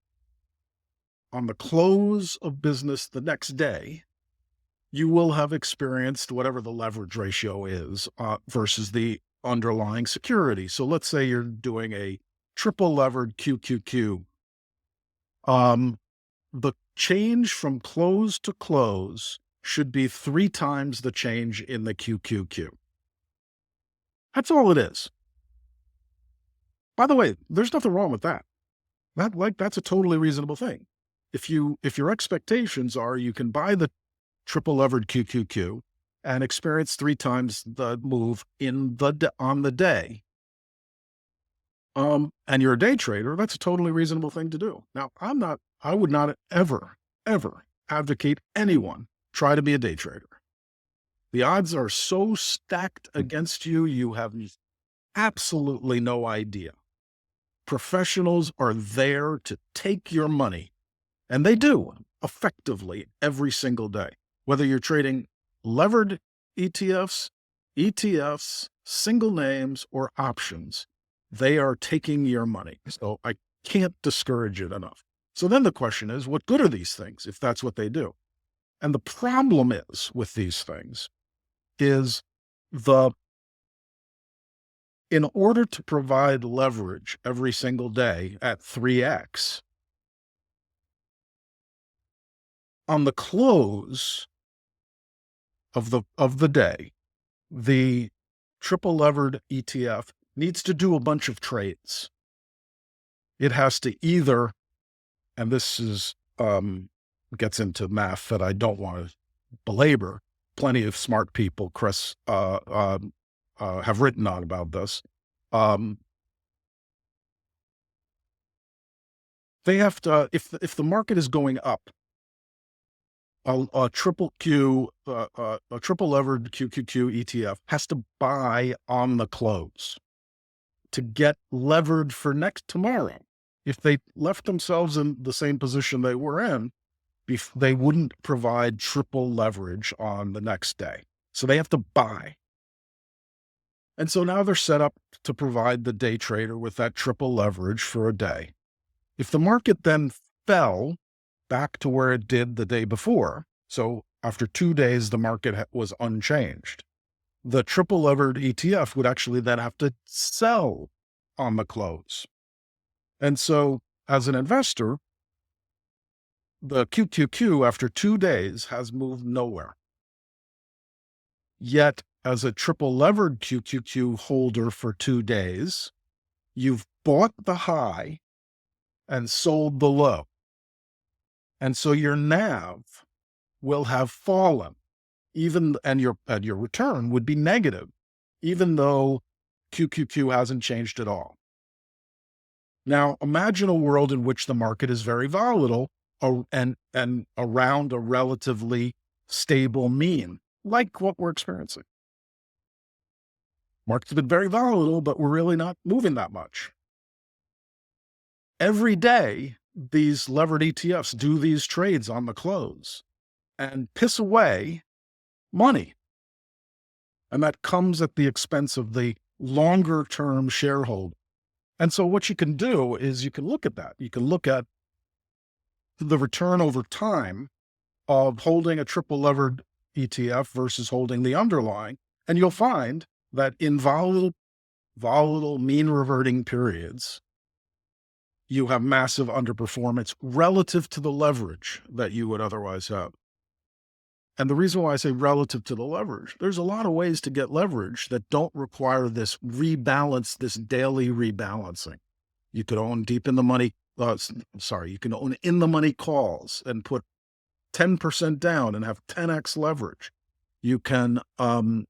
on the close of business the next day, you will have experienced whatever the leverage ratio is versus the underlying security. So let's say you're doing a triple levered QQQ. The change from close to close should be 3 times the change in the QQQ. That's all it is. By the way, there's nothing wrong with that. That's a totally reasonable thing. If your expectations are you can buy the triple levered QQQ and experience 3 times the move on the day, and you're a day trader, that's a totally reasonable thing to do. Now, I would not ever advocate anyone try to be a day trader. The odds are so stacked against you, you have absolutely no idea. Professionals are there to take your money, and they do effectively every single day. Whether you're trading levered ETFs, single names, or options, they are taking your money. So I can't discourage it enough. So then the question is, what good are these things if that's what they do? And the problem is with these things is in order to provide leverage every single day at 3x, on the close of the day, the triple levered ETF needs to do a bunch of trades. It has to either, and this is gets into math that I don't want to belabor. Plenty of smart people, Chris, have written on about this. They have to, if the market is going up, a triple levered QQQ ETF has to buy on the close to get levered for tomorrow. If they left themselves in the same position they were in, they wouldn't provide triple leverage on the next day. So they have to buy. And so now they're set up to provide the day trader with that triple leverage for a day. If the market then fell back to where it did the day before, so after 2 days, the market was unchanged, the triple levered ETF would actually then have to sell on the close. And so as an investor, the QQQ after 2 days has moved nowhere. Yet as a triple levered QQQ holder for 2 days, you've bought the high and sold the low. And so your NAV will have fallen, and your return would be negative, even though QQQ hasn't changed at all. Now, imagine a world in which the market is very volatile and around a relatively stable mean, like what we're experiencing. Market's been very volatile, but we're really not moving that much. Every day, these levered ETFs do these trades on the close and piss away money. And that comes at the expense of the longer term shareholder. And so what you can do is you can look at that. You can look at the return over time of holding a triple levered ETF versus holding the underlying. And you'll find that in volatile mean reverting periods, you have massive underperformance relative to the leverage that you would otherwise have. And the reason why I say relative to the leverage, there's a lot of ways to get leverage that don't require this rebalance, this daily rebalancing. You could own you can own in the money calls and put 10% down and have 10x leverage. You can buy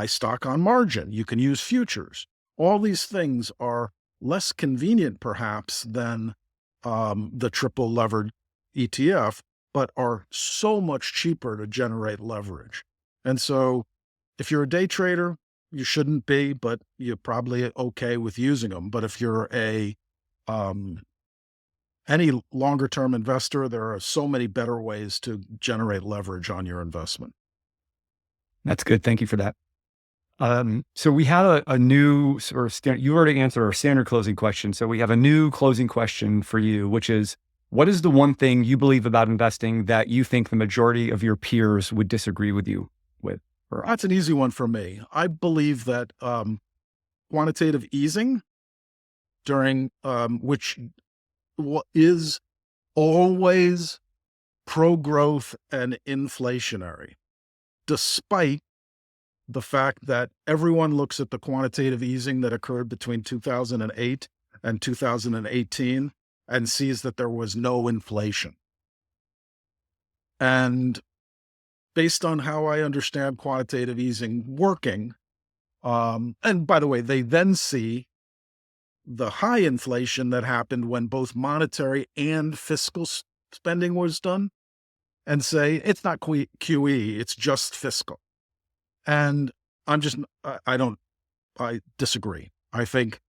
stock on margin. You can use futures. All these things are less convenient perhaps than the triple levered ETF, but are so much cheaper to generate leverage. And so if you're a day trader, you shouldn't be, but you're probably okay with using them. But if you're any longer term investor, there are so many better ways to generate leverage on your investment. That's good. Thank you for that. So we have a new sort of you already answered our standard closing question. So we have a new closing question for you, which is, what is the one thing you believe about investing that you think the majority of your peers would disagree with you with? That's an easy one for me. I believe that quantitative easing during which is always pro-growth and inflationary, despite the fact that everyone looks at the quantitative easing that occurred between 2008 and 2018 and sees that there was no inflation. And based on how I understand quantitative easing working, and by the way, they then see the high inflation that happened when both monetary and fiscal spending was done and say, it's not QE, it's just fiscal. And I disagree. I think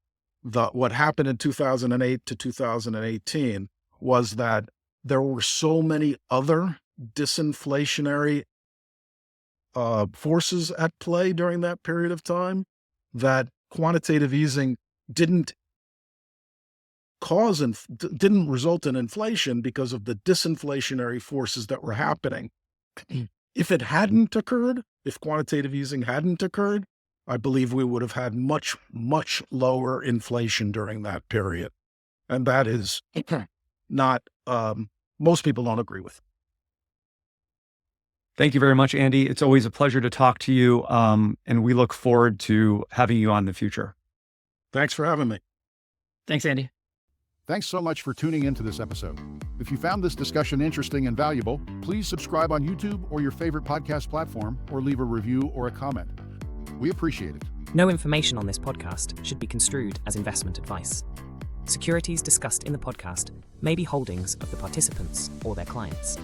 what happened in 2008 to 2018 was that there were so many other disinflationary forces at play during that period of time that quantitative easing didn't result in inflation because of the disinflationary forces that were happening. If it hadn't occurred, if quantitative easing hadn't occurred, I believe we would have had much, much lower inflation during that period. And that is not, most people don't agree with. Thank you very much, Andy. It's always a pleasure to talk to you. And we look forward to having you on in the future. Thanks for having me. Thanks, Andy. Thanks so much for tuning into this episode. If you found this discussion interesting and valuable, please subscribe on YouTube or your favorite podcast platform, or leave a review or a comment. We appreciate it. No information on this podcast should be construed as investment advice. Securities discussed in the podcast may be holdings of the participants or their clients.